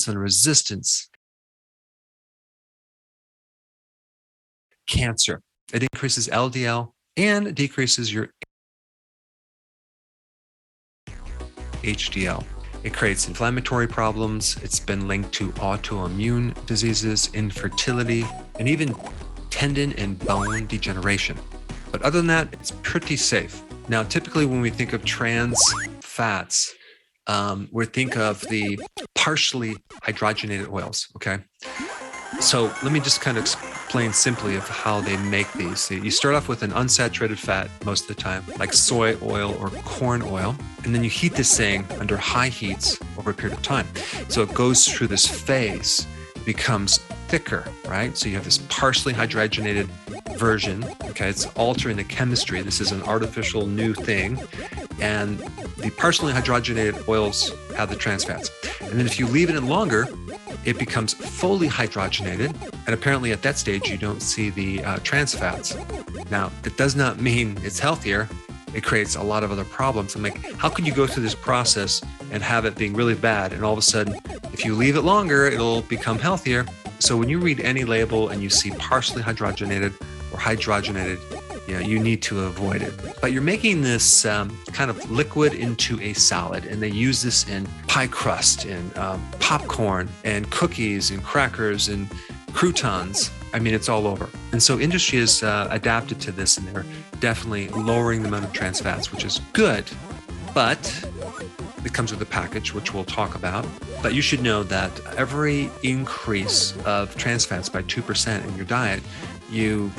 and resistance, cancer. It increases LDL and decreases your HDL. It creates inflammatory problems. It's been linked to autoimmune diseases, infertility, and even tendon and bone degeneration. But other than that, it's pretty safe. Now, typically when we think of trans fats, we think of the partially hydrogenated oils, okay? So let me just kind of explain simply of how they make these. You start off with an unsaturated fat most of the time, like soy oil or corn oil, and then you heat this thing under high heats over a period of time. So it goes through this phase, becomes thicker, right? So you have this partially hydrogenated version, okay? It's altering the chemistry. This is an artificial new thing. And the partially hydrogenated oils have the trans fats. And then if you leave it in longer, it becomes fully hydrogenated. And apparently at that stage, you don't see the trans fats. Now, that does not mean it's healthier. It creates a lot of other problems. I'm like, how can you go through this process and have it being really bad? And all of a sudden, if you leave it longer, it'll become healthier. So when you read any label and you see partially hydrogenated or hydrogenated, you need to avoid it. But you're making this kind of liquid into a salad, and they use this in pie crust and popcorn and cookies and crackers and croutons. I mean, it's all over. And so industry has adapted to this, and they're definitely lowering the amount of trans fats, which is good, but it comes with a package, which we'll talk about. But you should know that every increase of trans fats by 2% in your diet, you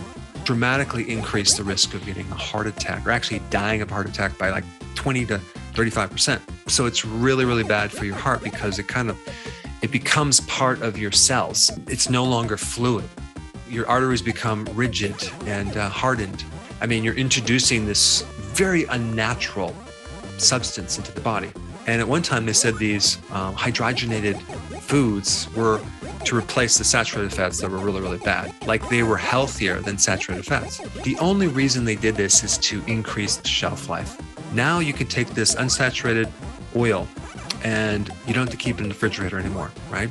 dramatically increase the risk of getting a heart attack, or actually dying of a heart attack by like 20 to 35%. So it's really, really bad for your heart because it becomes part of your cells. It's no longer fluid. Your arteries become rigid and hardened. I mean, you're introducing this very unnatural substance into the body. And at one time they said these hydrogenated foods were to replace the saturated fats that were really, really bad. Like they were healthier than saturated fats. The only reason they did this is to increase the shelf life. Now you can take this unsaturated oil and you don't have to keep it in the refrigerator anymore, right?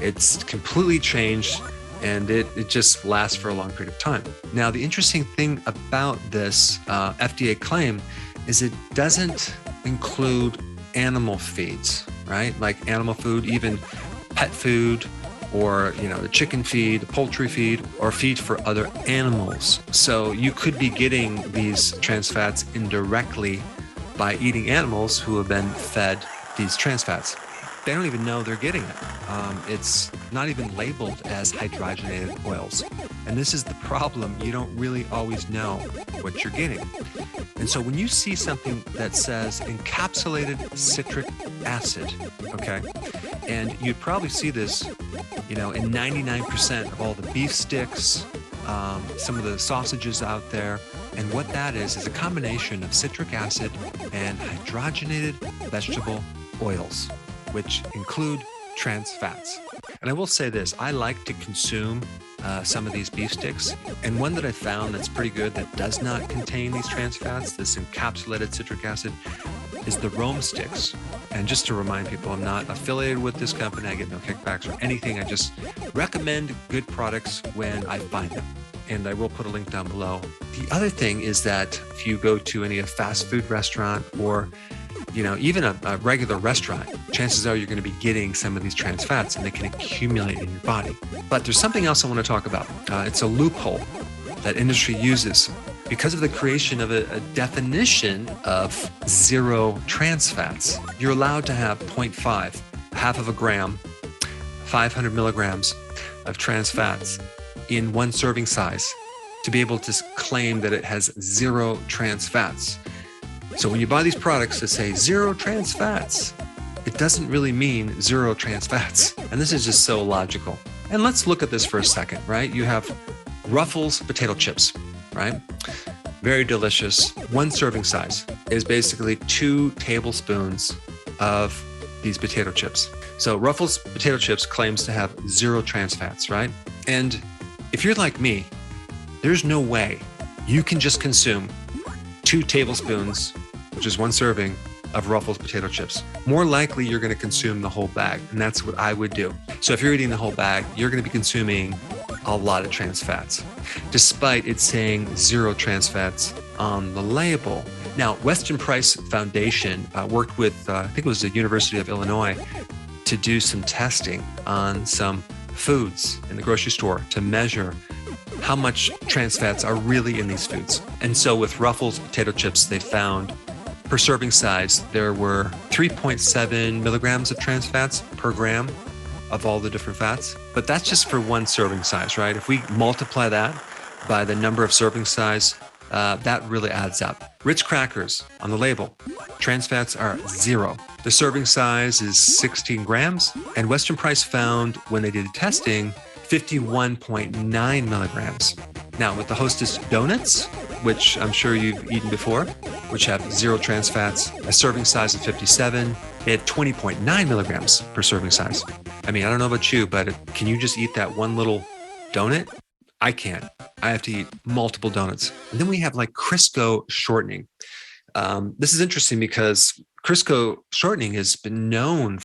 It's completely changed and it just lasts for a long period of time. Now, the interesting thing about this FDA claim is it doesn't include animal feeds, right? Like animal food, even pet food, or the chicken feed, the poultry feed, or feed for other animals. So you could be getting these trans fats indirectly by eating animals who have been fed these trans fats. They don't even know they're getting it. It's not even labeled as hydrogenated oils. And this is the problem. You don't really always know what you're getting. And so when you see something that says encapsulated citric acid, okay, and you'd probably see this, in 99% of all the beef sticks, some of the sausages out there. And what that is a combination of citric acid and hydrogenated vegetable oils, which include trans fats. And I will say this, I like to consume some of these beef sticks. And one that I found that's pretty good that does not contain these trans fats, this encapsulated citric acid, is the Rome sticks. And just to remind people, I'm not affiliated with this company. I get no kickbacks or anything. I just recommend good products when I find them. And I will put a link down below. The other thing is that if you go to any fast food restaurant or even a regular restaurant, chances are you're going to be getting some of these trans fats and they can accumulate in your body. But there's something else I want to talk about. It's a loophole that industry uses because of the creation of a definition of zero trans fats. You're allowed to have 0.5, half of a gram, 500 milligrams of trans fats in one serving size to be able to claim that it has zero trans fats. So when you buy these products that say zero trans fats, it doesn't really mean zero trans fats. And this is just so logical. And let's look at this for a second, right? You have Ruffles potato chips, right? Very delicious. One serving size is basically 2 tablespoons of these potato chips. So Ruffles potato chips claims to have zero trans fats, right? And if you're like me, there's no way you can just consume 2 tablespoons, which is one serving, of Ruffles potato chips, more likely you're going to consume the whole bag. And that's what I would do. So if you're eating the whole bag, you're going to be consuming a lot of trans fats, despite it saying 0 trans fats on the label. Now, Weston Price Foundation worked with, I think it was the University of Illinois, to do some testing on some foods in the grocery store to measure how much trans fats are really in these foods. And so with Ruffles potato chips, they found per serving size, there were 3.7 milligrams of trans fats per gram of all the different fats. But that's just for one serving size, right? If we multiply that by the number of serving size, that really adds up. Ritz crackers on the label, trans fats are 0. The serving size is 16 grams, and Weston Price found when they did the testing, 51.9 milligrams. Now, with the Hostess donuts, which I'm sure you've eaten before, which have 0 trans fats, a serving size of 57, they had 20.9 milligrams per serving size. I mean, I don't know about you, but can you just eat that one little donut? I can't. I have to eat multiple donuts. And then we have like Crisco shortening. This is interesting because Crisco shortening has been known